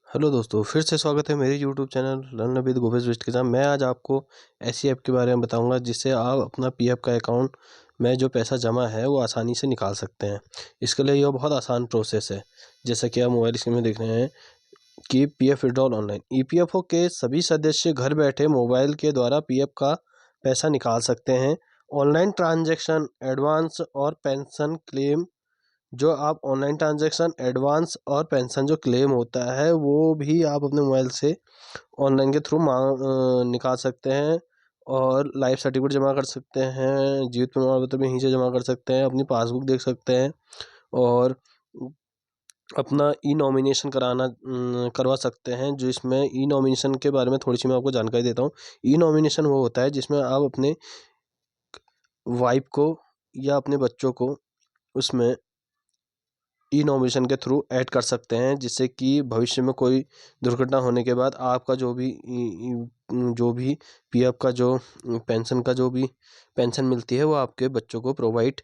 Hello दोस्तों, फिर से स्वागत है मेरे YouTube channel learn with Gopesh Bisht के साथ। मैं आज आपको ऐसी ऐप के बारे में बताऊंगा जिससे आप अपना पीएफ का अकाउंट में जो पैसा जमा है वो आसानी से निकाल सकते हैं। इसके लिए यह बहुत आसान प्रोसेस है। जैसा कि आप मोबाइल स्क्रीन में देख रहे हैं कि पीएफ विड्रॉल ऑनलाइन। ईपीएफओ के सभी सदस्य घर बैठे मोबाइल के द्वारा पीएफ का पैसा निकाल सकते हैं। ऑनलाइन ट्रांजैक्शन, एडवांस और पेंशन क्लेम, जो आप ऑनलाइन ट्रांजैक्शन, एडवांस और पेंशन जो क्लेम होता है वो भी आप अपने मोबाइल से ऑनलाइन के थ्रू निकाल सकते हैं। और लाइफ सर्टिफिकेट जमा कर सकते हैं, जीवित प्रमाण पत्र भी यहीं से जमा कर सकते हैं, अपनी पासबुक देख सकते हैं और अपना ई नॉमिनेशन करवा सकते हैं। जो इसमें ई नॉमिनेशन के बारे में थोड़ी सी मैं आपको जानकारी देता हूँ। ई नॉमिनेशन वो होता है जिसमें आप अपने वाइफ को या अपने बच्चों को उसमें ई नॉमिनेशन के थ्रू ऐड कर सकते हैं, जिससे कि भविष्य में कोई दुर्घटना होने के बाद आपका जो भी पीएफ का जो पेंशन का जो भी पेंशन मिलती है वो आपके बच्चों को प्रोवाइड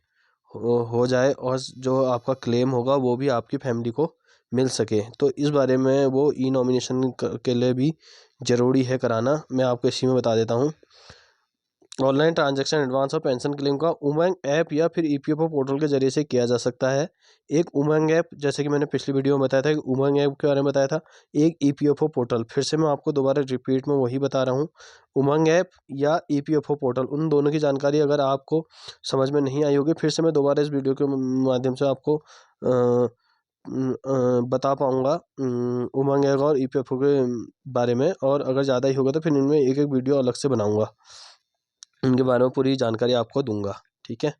हो जाए और जो आपका क्लेम होगा वो भी आपकी फैमिली को मिल सके। तो इस बारे में वो ई नॉमिनेशन के लिए भी ज़रूरी है कराना। मैं आपको इसी में बता देता हूँ। ऑनलाइन ट्रांजैक्शन, एडवांस और पेंशन क्लेम का उमंग ऐप या फिर ईपीएफओ पोर्टल के जरिए से किया जा सकता है। एक उमंग ऐप, जैसे कि मैंने पिछली वीडियो में बताया था कि उमंग ऐप के बारे में बताया था। एक ईपीएफओ पोर्टल, फिर से मैं आपको दोबारा रिपीट में वही बता रहा हूँ। उमंग ऐप या ईपीएफओ पोर्टल, उन दोनों की जानकारी अगर आपको समझ में नहीं आई होगी, फिर से मैं दोबारा इस वीडियो के माध्यम से आपको बता पाऊंगा उमंग ऐप और ईपीएफओ के बारे में। और अगर ज़्यादा ही होगा तो फिर इनमें एक एक वीडियो अलग से बनाऊंगा, उनके बारे में पूरी जानकारी आपको दूंगा। ठीक है,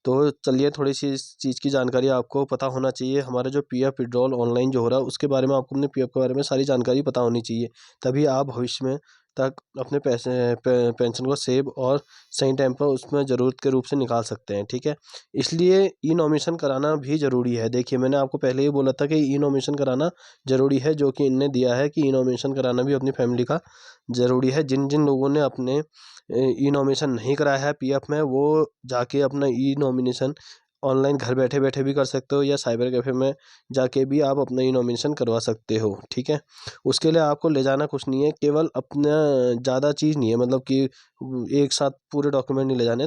तो चलिए, थोड़ी सी इस चीज़ की जानकारी आपको पता होना चाहिए। हमारा जो पीएफ विड्रॉल ऑनलाइन जो हो रहा है उसके बारे में आपको अपने पीएफ के बारे में सारी जानकारी पता होनी चाहिए, तभी आप भविष्य में तक अपने पेंशन को सेव और सही टाइम पर उसमें ज़रूरत के रूप से निकाल सकते हैं। ठीक है, इसलिए ई नॉमिनेशन कराना भी ज़रूरी है। देखिए, मैंने आपको पहले ही बोला था कि ई नॉमिनेशन कराना ज़रूरी है, जो कि इनने दिया है कि ई नॉमिनेशन कराना भी अपनी फैमिली का ज़रूरी है। जिन जिन लोगों ने अपने ई नॉमिनेशन नहीं कराया है पीएफ में, वो जाके अपना ई नॉमिनेशन ऑनलाइन घर बैठे बैठे भी कर सकते हो, या साइबर कैफ़े में जाके भी आप अपना ई नॉमिनेशन करवा सकते हो। ठीक है, उसके लिए आपको ले जाना कुछ नहीं है, केवल अपना ज़्यादा चीज़ नहीं है, मतलब कि एक साथ पूरे डॉक्यूमेंट नहीं ले जाने,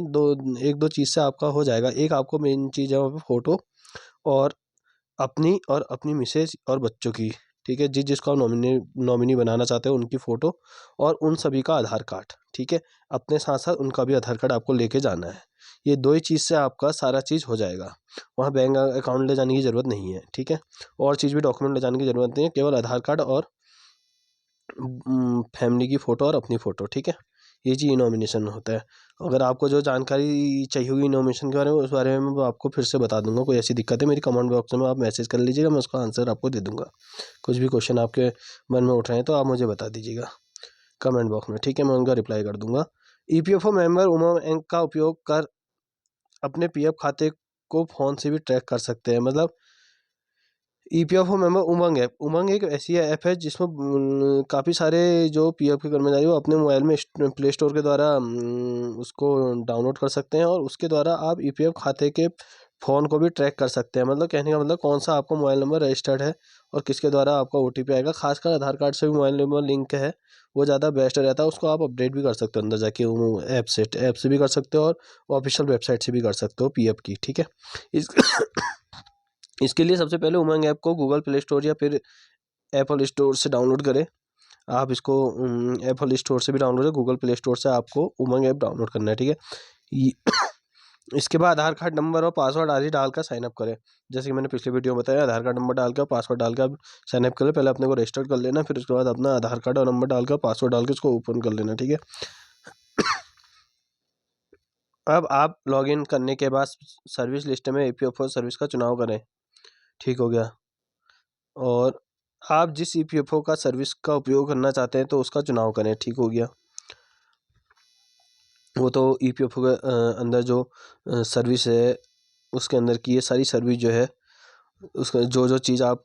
एक दो चीज़ से आपका हो जाएगा। एक आपको मेन चीज़ है वहाँ पे फ़ोटो, और अपनी मिसेज और बच्चों की। ठीक है, जिसको आप नॉमिनी बनाना चाहते हो उनकी फ़ोटो और उन सभी का आधार कार्ड। ठीक है, अपने साथ साथ उनका भी आधार कार्ड आपको लेके जाना है। ये दो ही चीज़ से आपका सारा चीज़ हो जाएगा। वहाँ बैंक अकाउंट ले जाने की ज़रूरत नहीं है। ठीक है, और चीज़ भी डॉक्यूमेंट ले जाने की ज़रूरत नहीं है, केवल आधार कार्ड और फैमिली की फ़ोटो और अपनी फ़ोटो। ठीक है, ये चीज़ नॉमिनेशन होता है। अगर आपको जो जानकारी चाहिए होगी नॉमिनेशन के बारे में, उस बारे में मैं आपको फिर से बता दूंगा। कोई ऐसी दिक्कत है, मेरी कमेंट बॉक्स में आप मैसेज कर लीजिएगा, मैं उसका आंसर आपको दे दूंगा। कुछ भी क्वेश्चन आपके मन में उठ रहे हैं तो आप मुझे बता दीजिएगा कमेंट बॉक्स में। ठीक है, मैं उनका रिप्लाई कर दूंगा। ईपीएफओ मेंबर उमंग ऐप का उपयोग कर अपने पीएफ खाते को फ़ोन से भी ट्रैक कर सकते हैं। मतलब ईपीएफओ मेंबर उमंग ऐप, उमंग एक ऐसी ऐप है जिसमें काफ़ी सारे जो पीएफ के कर्मचारी वो अपने मोबाइल में प्ले स्टोर के द्वारा उसको डाउनलोड कर सकते हैं, और उसके द्वारा आप ईपीएफ खाते के फ़ोन को भी ट्रैक कर सकते हैं। मतलब कहने का मतलब कौन सा आपका मोबाइल नंबर रजिस्टर्ड है और किसके द्वारा आपका ओटीपी आएगा। खासकर आधार कार्ड से भी मोबाइल नंबर लिंक है, वो ज़्यादा बेस्ट रहता है। उसको आप अपडेट भी कर सकते हो अंदर जाके, वो ऐप से भी कर सकते हो और ऑफिशियल वेबसाइट से भी कर सकते हो पीएफ की। ठीक है, इस इसके लिए सबसे पहले उमंग ऐप को गूगल प्ले स्टोर या फिर एप्पल स्टोर से डाउनलोड करें। आप इसको एप्पल स्टोर से भी डाउनलोड करें, गूगल प्ले स्टोर से आपको उमंग ऐप डाउनलोड करना है। ठीक है, इसके बाद आधार कार्ड नंबर और पासवर्ड आदि डालकर साइनअप करें। जैसे कि मैंने पिछले वीडियो में बताया, आधार कार्ड नंबर डाल के और पासवर्ड डाल के आप साइनअप करें। पहले अपने को रजिस्टर कर लेना, फिर उसके बाद अपना आधार कार्ड और नंबर डाल कर पासवर्ड डाल के उसको ओपन कर लेना। ठीक है, अब आप लॉगिन करने के बाद सर्विस लिस्ट में ईपीएफओ सर्विस का चुनाव करें। ठीक हो गया, और आप जिस ईपीएफओ का सर्विस का उपयोग करना चाहते हैं तो उसका चुनाव करें। ठीक हो गया, वो तो ईपीएफओ के अंदर जो सर्विस है उसके अंदर की ये सारी सर्विस जो है, उसका जो जो चीज़ आप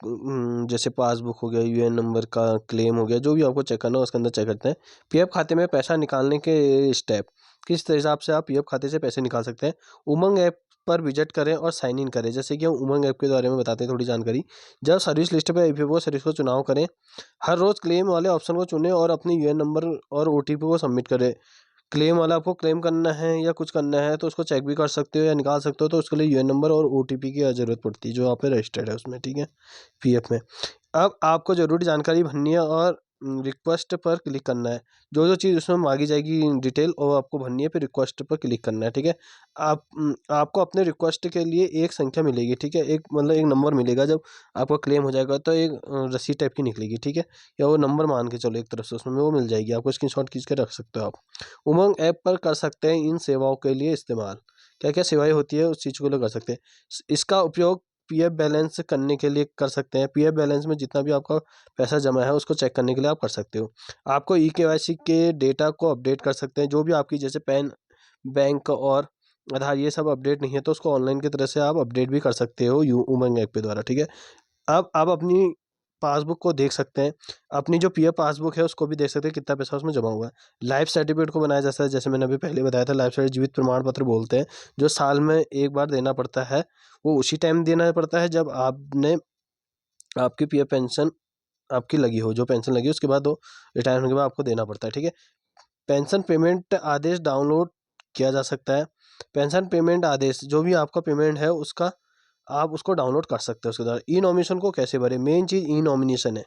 जैसे पासबुक हो गया, यूएन नंबर का क्लेम हो गया, जो भी आपको चेक करना है उसके अंदर चेक करते हैं। पीएफ खाते में पैसा निकालने के स्टेप, किस हिसाब से आप पीएफ खाते से पैसे निकाल सकते हैं। उमंग ऐप पर विजिट करें और साइन इन करें। जैसे कि हम उमंग ऐप के बारे में बताते हैं थोड़ी जानकारी। जब सर्विस लिस्ट पर ईपीएफओ सर्विस को चुनाव करें, हर रोज़ क्लेम वाले ऑप्शन को चुनें और अपने यूएन नंबर और ओटीपी को सबमिट करें। क्लेम वाला आपको क्लेम करना है या कुछ करना है तो उसको चेक भी कर सकते हो या निकाल सकते हो, तो उसके लिए यूएन नंबर और ओटीपी की ज़रूरत पड़ती है जो आप पे रजिस्टर्ड है उसमें, ठीक है, पीएफ में। अब आपको ज़रूरी जानकारी भरनी है और रिक्वेस्ट पर क्लिक करना है। जो जो चीज़ उसमें मांगी जाएगी डिटेल और आपको भरनी है, फिर रिक्वेस्ट पर क्लिक करना है, ठीक है। आपको अपने रिक्वेस्ट के लिए एक संख्या मिलेगी, ठीक है, एक मतलब एक नंबर मिलेगा। जब आपका क्लेम हो जाएगा तो एक रसीद टाइप की निकलेगी, ठीक है, या वो नंबर मान के चलो एक तरफ से उसमें वो मिल जाएगी आपको, स्क्रीनशॉट खींच के रख सकते हो आप। उमंग ऐप पर कर सकते हैं इन सेवाओं के लिए इस्तेमाल। क्या क्या सेवाएं होती है उस चीज़ को ले कर सकते हैं। इसका उपयोग पीएफ बैलेंस करने के लिए कर सकते हैं। पीएफ बैलेंस में जितना भी आपका पैसा जमा है उसको चेक करने के लिए आप कर सकते हो। आपको ई-केवाईसी के डेटा को अपडेट कर सकते हैं। जो भी आपकी जैसे पैन, बैंक और आधार ये सब अपडेट नहीं है तो उसको ऑनलाइन की तरह से आप अपडेट भी कर सकते हो उमंग ऐप के द्वारा, ठीक है। अब आप अपनी पासबुक को देख सकते हैं। अपनी जो पीएफ पासबुक है उसको भी देख सकते हैं कितना पैसा उसमें जमा हुआ है। लाइफ सर्टिफिकेट को बनाया जा सकता है, जैसे मैंने अभी पहले बताया था, लाइफ सर्टिफिकेट जीवित प्रमाण पत्र बोलते हैं, जो साल में एक बार देना पड़ता है। वो उसी टाइम देना पड़ता है जब आपने आपकी पीएफ पेंशन आपकी लगी हो, जो पेंशन लगी उसके बाद वो रिटायर होने के बाद आपको देना पड़ता है, ठीक है। पेंशन पेमेंट आदेश डाउनलोड किया जा सकता है। पेंशन पेमेंट आदेश जो भी आपका पेमेंट है उसका आप उसको डाउनलोड कर सकते हो उसके द्वारा। ई नॉमिनेशन को कैसे भरें, मेन चीज़ ई नॉमिनेशन है।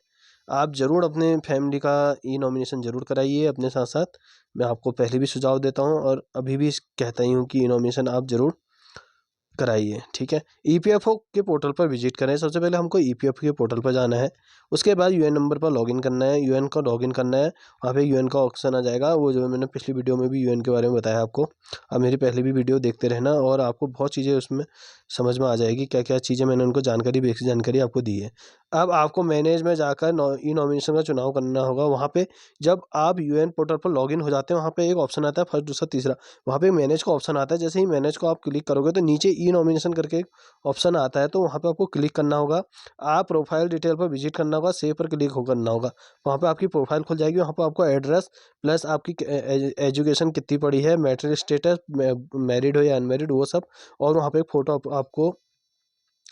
आप ज़रूर अपने फैमिली का ई नॉमिनेशन ज़रूर कराइए अपने साथ साथ। मैं आपको पहले भी सुझाव देता हूँ और अभी भी कहता ही हूँ कि ई नॉमिनेशन आप ज़रूर कराइए, ठीक है। ईपीएफओ के पोर्टल पर विजिट करें। सबसे पहले हमको ईपीएफ के पोर्टल पर जाना है। उसके बाद यूएन नंबर पर लॉगिन करना है, यूएन का लॉगिन करना है। वहाँ पे यूएन का ऑप्शन आ जाएगा, वो जो मैंने पिछली वीडियो में भी यूएन के बारे में बताया आपको। अब मेरी पहले भी वीडियो देखते रहना और आपको बहुत चीज़ें उसमें समझ में आ जाएगी, क्या क्या चीज़ें मैंने उनको जानकारी, बेसिक जानकारी आपको दी है। अब आपको मैनेज में जाकर ई नॉमिनेशन का चुनाव करना होगा। वहाँ पे जब आप यूएन पोर्टल पर लॉगिन हो जाते हैं वहाँ पे एक ऑप्शन आता है फर्स्ट, दूसरा, तीसरा। वहाँ पे मैनेज का ऑप्शन आता है। जैसे ही मैनेज को आप क्लिक करोगे तो नीचे ई नॉमिनेशन करके एक ऑप्शन आता है, तो वहाँ पे आपको क्लिक करना होगा। आप प्रोफाइल डिटेल पर विजिट करना होगा, सेव पर क्लिक हो करना होगा। वहाँ पे आपकी प्रोफाइल खुल जाएगी। वहाँ पे आपको एड्रेस प्लस आपकी एजुकेशन कितनी पड़ी है, मैरिटल स्टेटस, मैरिड हो या अनमैरिड, वो सब, और वहाँ पे एक फ़ोटो आपको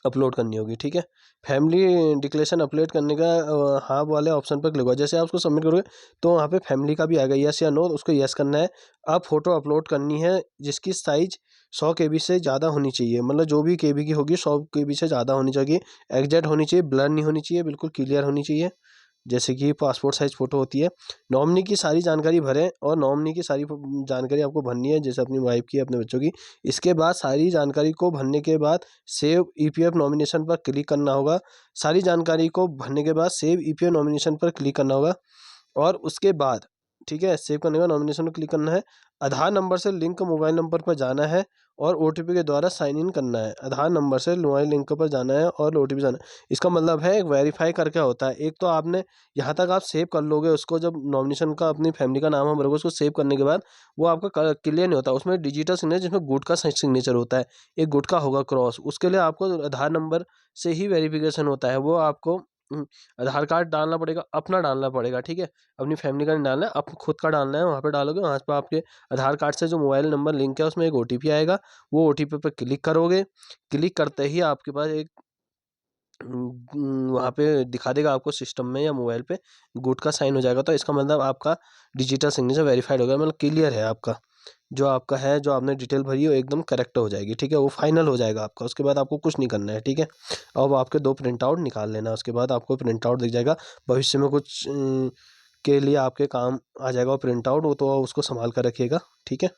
अपलोड करनी होगी, ठीक है। फैमिली डिक्लेरेशन अपलोड करने का हाँ वाले ऑप्शन पर क्लिक हुआ। जैसे आप उसको सबमिट करोगे तो वहाँ पे फैमिली का भी आएगा, यस या नो, उसको यस करना है। अब फ़ोटो अपलोड करनी है जिसकी साइज़ 100 केबी से ज़्यादा होनी चाहिए, मतलब जो भी केबी की होगी 100 केबी से ज़्यादा होनी चाहिए। एग्जैक्ट होनी चाहिए, ब्लर नहीं होनी चाहिए, बिल्कुल क्लियर होनी चाहिए, जैसे कि पासपोर्ट साइज़ फ़ोटो होती है। नॉमिनी की सारी जानकारी भरें और नॉमिनी की सारी जानकारी आपको भरनी है, जैसे अपनी वाइफ़ की, अपने बच्चों की। इसके बाद सारी जानकारी को भरने के बाद सेव ईपीएफ नॉमिनेशन पर क्लिक करना होगा। सारी जानकारी को भरने के बाद सेव ईपीएफ नॉमिनेशन पर क्लिक करना होगा और उसके बाद, ठीक है, सेव करने का नॉमिनेशन में क्लिक करना है। आधार नंबर से लिंक मोबाइल नंबर पर जाना है और ओटीपी के द्वारा साइन इन करना है। आधार नंबर से मोबाइल लिंक पर जाना है और ओटीपी जाना है। इसका मतलब है वेरीफाई करके होता है। एक तो आपने यहाँ तक आप सेव कर लोगे उसको, जब नॉमिनेशन का अपनी फैमिली का नाम हम भरोगे उसको सेव करने के बाद वो आपका क्लियर नहीं होता। उसमें डिजिटल सिग्नेचर, जिसमें गुड का सिग्नेचर होता है, एक गुड का होगा क्रॉस, उसके लिए आपको आधार नंबर से ही वेरिफिकेशन होता है। वो आपको आधार कार्ड डालना पड़ेगा, अपना डालना पड़ेगा, ठीक है। अपनी फैमिली का नहीं डालना है, आप खुद का डालना है। वहाँ पे डालोगे, वहाँ पे आपके आधार कार्ड से जो मोबाइल नंबर लिंक है उसमें एक ओटीपी आएगा। वो ओटीपी पे क्लिक करोगे। क्लिक करते ही आपके पास एक वहाँ पे दिखा देगा आपको सिस्टम में या मोबाइल पे, गुड का साइन हो जाएगा। तो इसका मतलब आपका डिजिटल सिग्नेचर वेरीफाइड हो गया, मतलब क्लियर है आपका। जो आपका है, जो आपने डिटेल भरी है वो एकदम करेक्ट हो जाएगी, ठीक है, वो फाइनल हो जाएगा आपका। उसके बाद आपको कुछ नहीं करना है, ठीक है। अब आपके 2 प्रिंट आउट निकाल लेना, उसके बाद आपको प्रिंट आउट दिख जाएगा। भविष्य में कुछ के लिए आपके काम आ जाएगा वो प्रिंट आउट, वो तो उसको संभाल कर रखिएगा, ठीक है।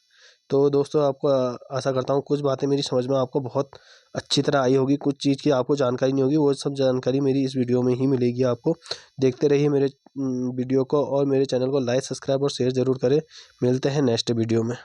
तो दोस्तों, आपको आशा करता हूँ कुछ बातें मेरी समझ में आपको बहुत अच्छी तरह आई होगी। कुछ चीज़ की आपको जानकारी नहीं होगी, वो सब जानकारी मेरी इस वीडियो में ही मिलेगी आपको। देखते रहिए मेरे वीडियो को और मेरे चैनल को लाइक, सब्सक्राइब और शेयर ज़रूर करें। मिलते हैं नेक्स्ट वीडियो में।